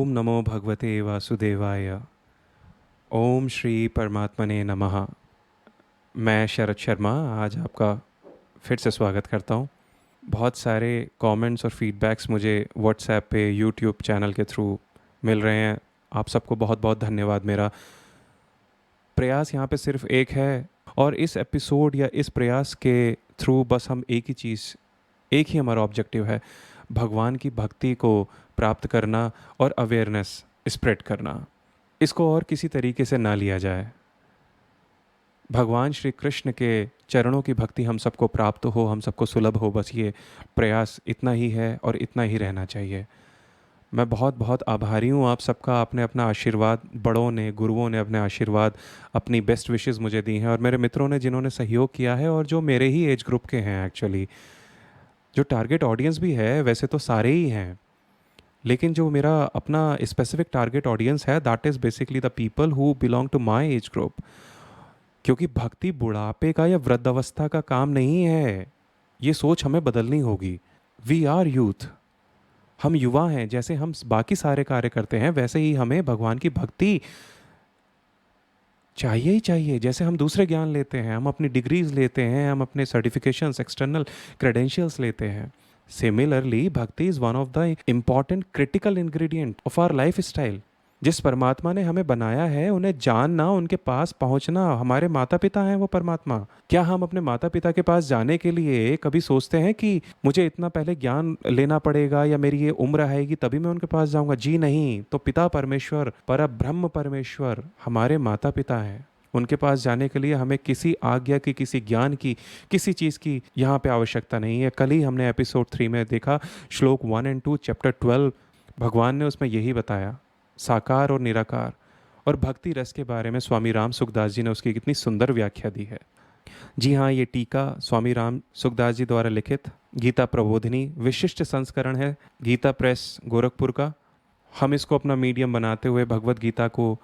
ओम नमो भगवते वासुदेवाय। ओम श्री परमात्मने नमः। मैं शरद शर्मा आज आपका फिर से स्वागत करता हूँ। बहुत सारे कमेंट्स और फीडबैक्स मुझे व्हाट्सएप पे यूट्यूब चैनल के थ्रू मिल रहे हैं। आप सबको बहुत बहुत धन्यवाद। मेरा प्रयास यहाँ पे सिर्फ एक है और इस एपिसोड या इस प्रयास के थ्रू बस हम एक ही हमारा ऑब्जेक्टिव है, भगवान की भक्ति को प्राप्त करना और अवेयरनेस स्प्रेड करना। इसको और किसी तरीके से ना लिया जाए। भगवान श्री कृष्ण के चरणों की भक्ति हम सबको प्राप्त हो, हम सबको सुलभ हो, बस ये प्रयास इतना ही है और इतना ही रहना चाहिए। मैं बहुत बहुत आभारी हूँ आप सबका। आपने अपना आशीर्वाद, बड़ों ने, गुरुओं ने अपने आशीर्वाद, अपनी बेस्ट विशेस मुझे दी हैं, और मेरे मित्रों ने जिन्होंने सहयोग किया है और जो मेरे ही एज ग्रुप के हैं। एक्चुअली जो टारगेट ऑडियंस भी है वैसे तो सारे ही हैं, लेकिन जो मेरा अपना स्पेसिफिक टारगेट ऑडियंस है that is basically the people who belong to my age group. क्योंकि भक्ति बुढ़ापे का या वृद्धावस्था का काम नहीं है, ये सोच हमें बदलनी होगी। वी आर यूथ, हम युवा हैं। जैसे हम बाकी सारे कार्य करते हैं वैसे ही हमें भगवान की भक्ति चाहिए ही चाहिए। जैसे हम दूसरे ज्ञान लेते हैं, हम अपनी डिग्रीज लेते हैं, हम अपने सर्टिफिकेशंस, एक्सटर्नल क्रेडेंशियल्स लेते हैं, similarly bhakti is one of the important critical ingredient of our life style. जिस परमात्मा ने हमें बनाया है उन्हें जानना, उनके पास पहुंचना। हमारे माता पिता हैं वो परमात्मा। क्या हम अपने माता पिता के पास जाने के लिए कभी सोचते हैं कि मुझे इतना पहले ज्ञान लेना पड़ेगा या मेरी ये उम्र आएगी तभी मैं उनके पास जाऊंगा? जी नहीं। तो पिता परमेश्वर, पर ब्रह्म परमेश्वर हमारे माता पिता हैं। उनके पास जाने के लिए हमें किसी आज्ञा की, किसी ज्ञान की, किसी चीज़ की यहाँ पे आवश्यकता नहीं है। कल ही हमने एपिसोड 3 में देखा, श्लोक 1 और 2 चैप्टर 12, भगवान ने उसमें यही बताया, साकार और निराकार और भक्ति रस के बारे में स्वामी राम सुखदास जी ने उसकी कितनी सुंदर व्याख्या दी है। जी हाँ, ये टीका स्वामी राम सुखदास जी द्वारा लिखित गीता प्रबोधिनी विशिष्ट संस्करण है, गीता प्रेस गोरखपुर का। हम इसको अपना मीडियम बनाते हुए भगवत गीता को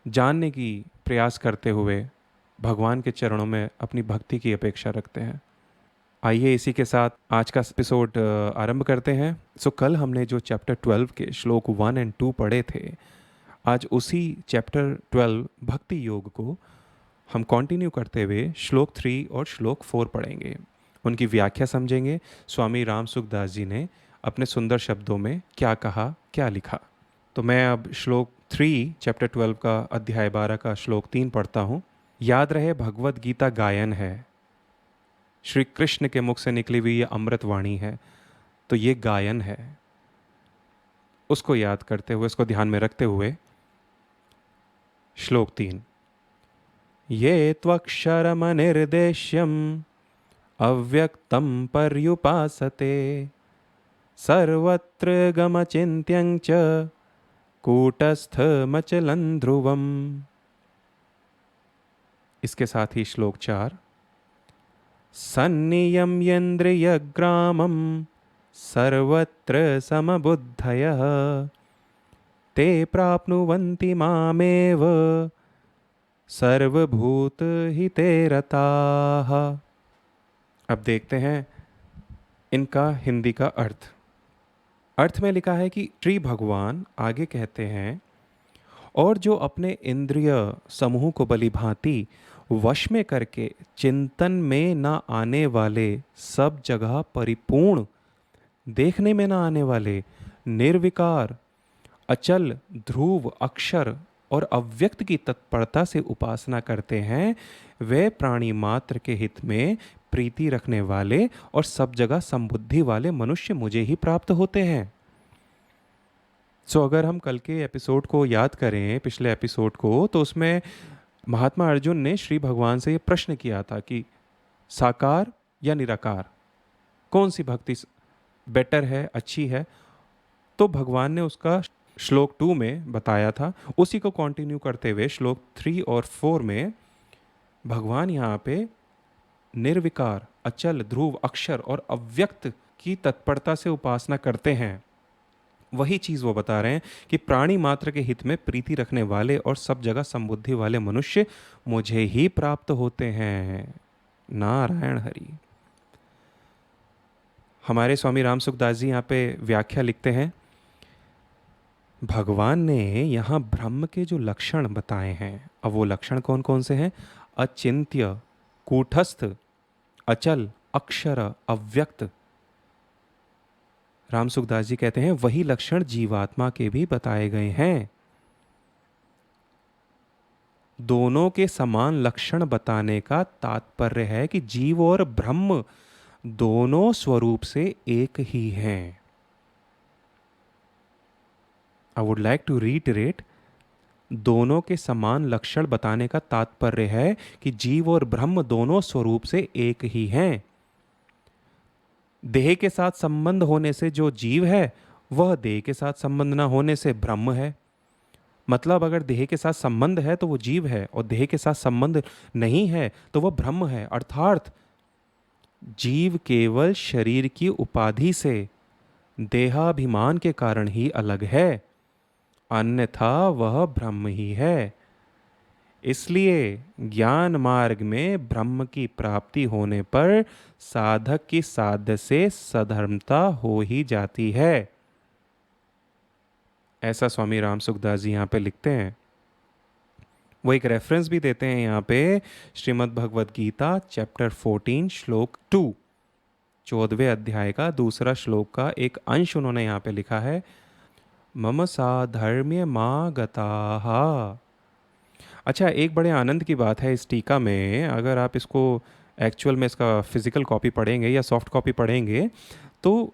जानने की प्रयास करते हुए भगवान के चरणों में अपनी भक्ति की अपेक्षा रखते हैं। आइए इसी के साथ आज का एपिसोड आरंभ करते हैं। कल हमने जो चैप्टर 12 के श्लोक 1 और 2 पढ़े थे, आज उसी चैप्टर 12 भक्ति योग को हम कंटिन्यू करते हुए श्लोक 3 और श्लोक 4 पढ़ेंगे। उनकी व्याख्या समझेंगे, स्वामी राम सुखदास जी ने अपने सुंदर शब्दों में क्या कहा, क्या लिखा। तो मैं अब श्लोक 3 चैप्टर 12 का अध्याय 12 का श्लोक 3 पढ़ता हूँ। याद रहे, भगवत गीता गायन है, श्री कृष्ण के मुख से निकली हुई ये अमृत वाणी है, तो ये गायन है। उसको याद करते हुए, उसको ध्यान में रखते हुए श्लोक 3, ये त्वक्षरमनिर्देश्यम अव्यक्तं पर्युपासते सर्वत्र गमचिन्त्यं च कूटस्थमचलं ध्रुवम्। इसके साथ ही श्लोक 4, सन्नियम्येन्द्रियग्रामं सर्वत्र समबुद्धयः ते प्राप्नुवन्ति मामेव सर्वभूतहिते रताः। अब देखते हैं इनका हिंदी का अर्थ। अर्थ में लिखा है कि श्री भगवान आगे कहते हैं, और जो अपने इंद्रिय समूह को बली भांति वश में करके चिंतन में ना आने वाले, सब जगह परिपूर्ण, देखने में ना आने वाले, निर्विकार, अचल, ध्रुव, अक्षर और अव्यक्त की तत्परता से उपासना करते हैं, वे प्राणी मात्र के हित में प्रीति रखने वाले और सब जगह संबुद्धि वाले मनुष्य मुझे ही प्राप्त होते हैं। अगर हम कल के एपिसोड को याद करें, पिछले एपिसोड को, तो उसमें महात्मा अर्जुन ने श्री भगवान से ये प्रश्न किया था कि साकार या निराकार, कौन सी भक्ति बेटर है, अच्छी है। तो भगवान ने उसका श्लोक 2 में बताया था। उसी को कंटिन्यू करते हुए श्लोक 3 और 4 में भगवान यहाँ पे निर्विकार, अचल, ध्रुव, अक्षर और अव्यक्त की तत्परता से उपासना करते हैं। वही चीज़ वो बता रहे हैं कि प्राणी मात्र के हित में प्रीति रखने वाले और सब जगह संबुद्धि वाले मनुष्य मुझे ही प्राप्त होते हैं। नारायण हरि। हमारे स्वामी राम सुखदास जी यहाँ पे व्याख्या लिखते हैं, भगवान ने यहाँ ब्रह्म के जो लक्षण बताए हैं, अब वो लक्षण कौन कौन से हैं? अचिंत्य, कूटस्थ, अचल, अक्षर, अव्यक्त। राम सुखदास जी कहते हैं वही लक्षण जीवात्मा के भी बताए गए हैं। दोनों के समान लक्षण बताने का तात्पर्य है कि जीव और ब्रह्म दोनों स्वरूप से एक ही हैं। I would like to reiterate, दोनों के समान लक्षण बताने का तात्पर्य है कि जीव और ब्रह्म दोनों स्वरूप से एक ही हैं। देह के साथ संबंध होने से जो जीव है वह देह के साथ संबंध ना होने से ब्रह्म है। मतलब अगर देह के साथ संबंध है तो वो जीव है, और देह के साथ संबंध नहीं है तो वह ब्रह्म है। अर्थात जीव केवल शरीर की उपाधि से, देहाभिमान के कारण ही अलग है, अन्यथा वह ब्रह्म ही है। इसलिए ज्ञान मार्ग में ब्रह्म की प्राप्ति होने पर साधक की साध्य से सधर्मता हो ही जाती है। ऐसा स्वामी राम सुखदास जी यहाँ पे लिखते हैं। वो एक रेफरेंस भी देते हैं यहाँ पे, श्रीमद् भगवद गीता चैप्टर 14 श्लोक 2, 14वें अध्याय का दूसरा श्लोक का एक अंश उन्होंने यहाँ पे लिखा है, मम साधर्म्य मा गताः। अच्छा, एक बड़े आनंद की बात है इस टीका में, अगर आप इसको एक्चुअल में इसका फिजिकल कॉपी पढ़ेंगे या सॉफ्ट कॉपी पढ़ेंगे तो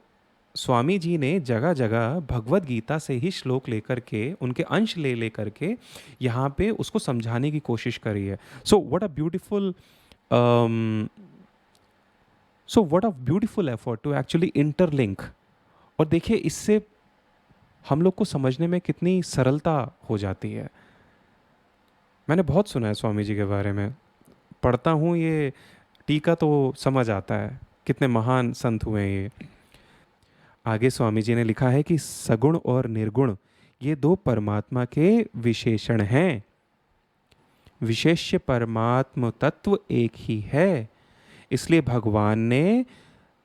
स्वामी जी ने जगह जगह भगवत गीता से ही श्लोक लेकर के, उनके अंश ले लेकर के यहाँ पे उसको समझाने की कोशिश करी है। So what a beautiful effort to actually interlink. और देखिए इससे हम लोग को समझने में कितनी सरलता हो जाती है। मैंने बहुत सुना है स्वामी जी के बारे में, पढ़ता हूँ ये टीका तो समझ आता है कितने महान संत हुए हैं ये। आगे स्वामी जी ने लिखा है कि सगुण और निर्गुण ये दो परमात्मा के विशेषण हैं। विशेष्य परमात्म तत्व एक ही है। इसलिए भगवान ने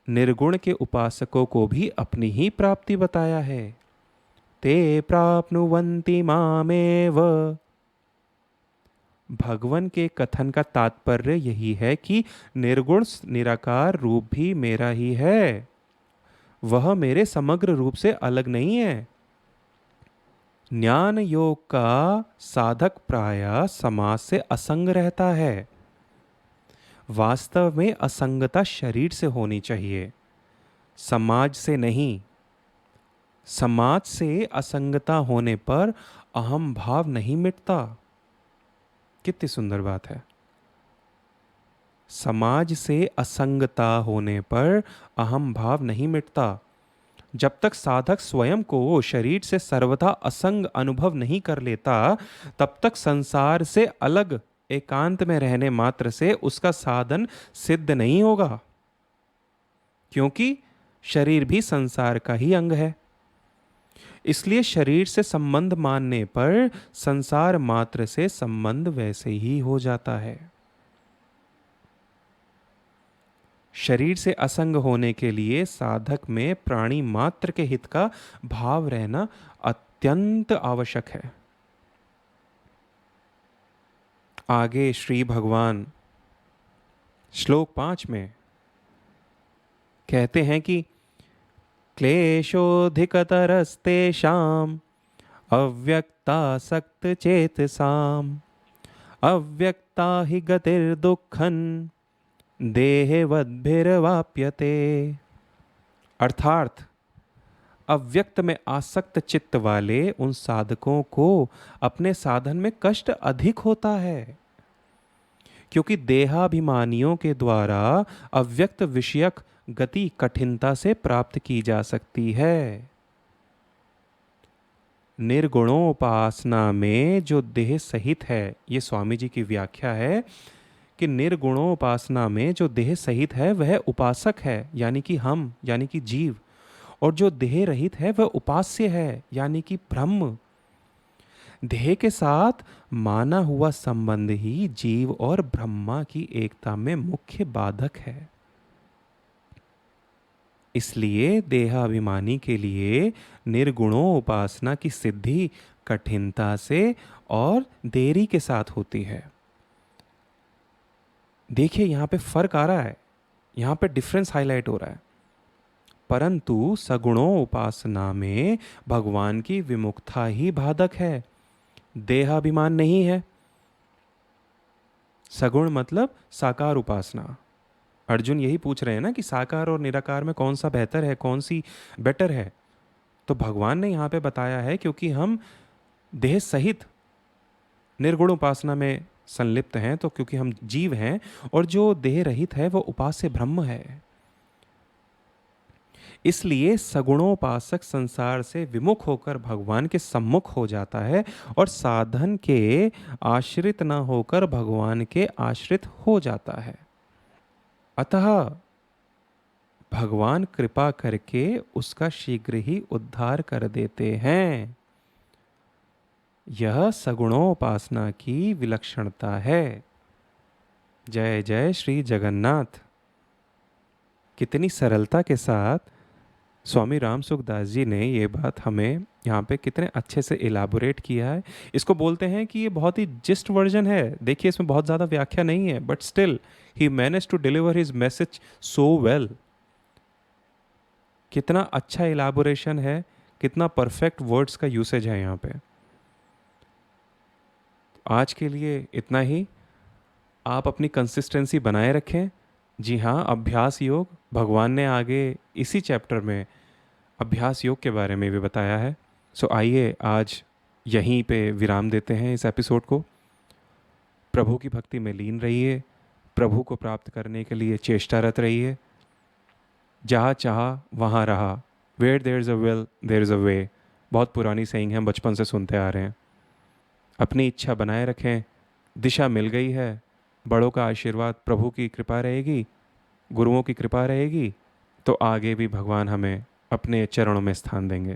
निर्गुण के उपासकों को भी अपनी ही प्राप्ति बताया है। ते प्राप्नुवन्ति मामेव। भगवान के कथन का तात्पर्य यही है कि निर्गुण निराकार रूप भी मेरा ही है, वह मेरे समग्र रूप से अलग नहीं है। ज्ञान योग का साधक प्रायः समाज से असंग रहता है। वास्तव में असंगता शरीर से होनी चाहिए, समाज से नहीं। समाज से असंगता होने पर अहम भाव नहीं मिटता। कितनी सुंदर बात है। समाज से असंगता होने पर अहम भाव नहीं मिटता। जब तक साधक स्वयं को शरीर से सर्वथा असंग अनुभव नहीं कर लेता, तब तक संसार से अलग एकांत में रहने मात्र से उसका साधन सिद्ध नहीं होगा, क्योंकि शरीर भी संसार का ही अंग है। इसलिए शरीर से संबंध मानने पर संसार मात्र से संबंध वैसे ही हो जाता है। शरीर से असंग होने के लिए साधक में प्राणी मात्र के हित का भाव रहना अत्यंत आवश्यक है। आगे श्री भगवान श्लोक 5 में कहते हैं कि क्लेशोधिकतरस्तेषाम् अव्यक्तासक्त चेतसाम् अव्यक्ता हि गतिर्दुःखं देहवद्भिर्वाप्यते। अर्थात अव्यक्त में आसक्त चित्त वाले उन साधकों को अपने साधन में कष्ट अधिक होता है, क्योंकि देहाभिमानियों के द्वारा अव्यक्त विषयक गति कठिनता से प्राप्त की जा सकती है। निर्गुणोपासना में जो देह सहित है, ये स्वामी जी की व्याख्या है कि निर्गुणोपासना में जो देह सहित है वह उपासक है, यानी कि हम, यानी कि जीव, और जो देह रहित है वह उपास्य है, यानी कि ब्रह्म। देह के साथ माना हुआ संबंध ही जीव और ब्रह्मा की एकता में मुख्य बाधक है। इसलिए देहाभिमानी के लिए निर्गुणों उपासना की सिद्धि कठिनता से और देरी के साथ होती है। देखिए यहाँ पे फर्क आ रहा है, यहाँ पे डिफरेंस हाईलाइट हो रहा है। परंतु सगुणों उपासना में भगवान की विमुखता ही बाधक है, देहाभिमान नहीं है। सगुण मतलब साकार उपासना। अर्जुन यही पूछ रहे हैं ना कि साकार और निराकार में कौन सा बेहतर है, कौन सी बेटर है। तो भगवान ने यहाँ पे बताया है क्योंकि हम देह सहित निर्गुण उपासना में संलिप्त हैं, तो क्योंकि हम जीव हैं, और जो देह रहित है वो उपास्य ब्रह्म है। इसलिए सगुणोपासक संसार से विमुख होकर भगवान के सम्मुख हो जाता है और साधन के आश्रित न होकर भगवान के आश्रित हो जाता है। अतः भगवान कृपा करके उसका शीघ्र ही उद्धार कर देते हैं। यह सगुणोपासना की विलक्षणता है। जय जय श्री जगन्नाथ। कितनी सरलता के साथ स्वामी राम सुखदास जी ने ये बात हमें यहाँ पे कितने अच्छे से इलाबोरेट किया है। इसको बोलते हैं कि ये बहुत ही जिस्ट वर्जन है। देखिए इसमें बहुत ज़्यादा व्याख्या नहीं है, but still he manage to deliver his message so well. कितना अच्छा इलाबोरेशन है, कितना परफेक्ट वर्ड्स का यूसेज है यहाँ पे। आज के लिए इतना ही। आप अपनी कंसिस्टेंसी बनाए रखें। जी हाँ, अभ्यास योग भगवान ने आगे इसी चैप्टर में अभ्यास योग के बारे में भी बताया है। सो आइए आज यहीं पे विराम देते हैं इस एपिसोड को। प्रभु की भक्ति में लीन रहिए, प्रभु को प्राप्त करने के लिए चेष्टारत रहिए। जहाँ चाहा वहाँ रहा, where there is a will there is a way. बहुत पुरानी सेइंग है, हम बचपन से सुनते आ रहे हैं। अपनी इच्छा बनाए रखें, दिशा मिल गई है, बड़ों का आशीर्वाद, प्रभु की कृपा रहेगी, गुरुओं की कृपा रहेगी, तो आगे भी भगवान हमें अपने चरणों में स्थान देंगे।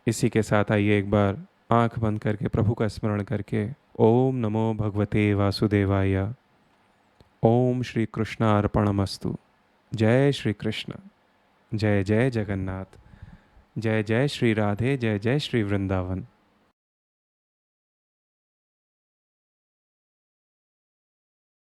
इसी के साथ आइए एक बार आंख बंद करके प्रभु का स्मरण करके ओम नमो भगवते वासुदेवाय। ओम श्री कृष्णार्पणमस्तु। जय श्री कृष्ण। जय जय जगन्नाथ। जय जय श्री राधे। जय जय श्री वृंदावन।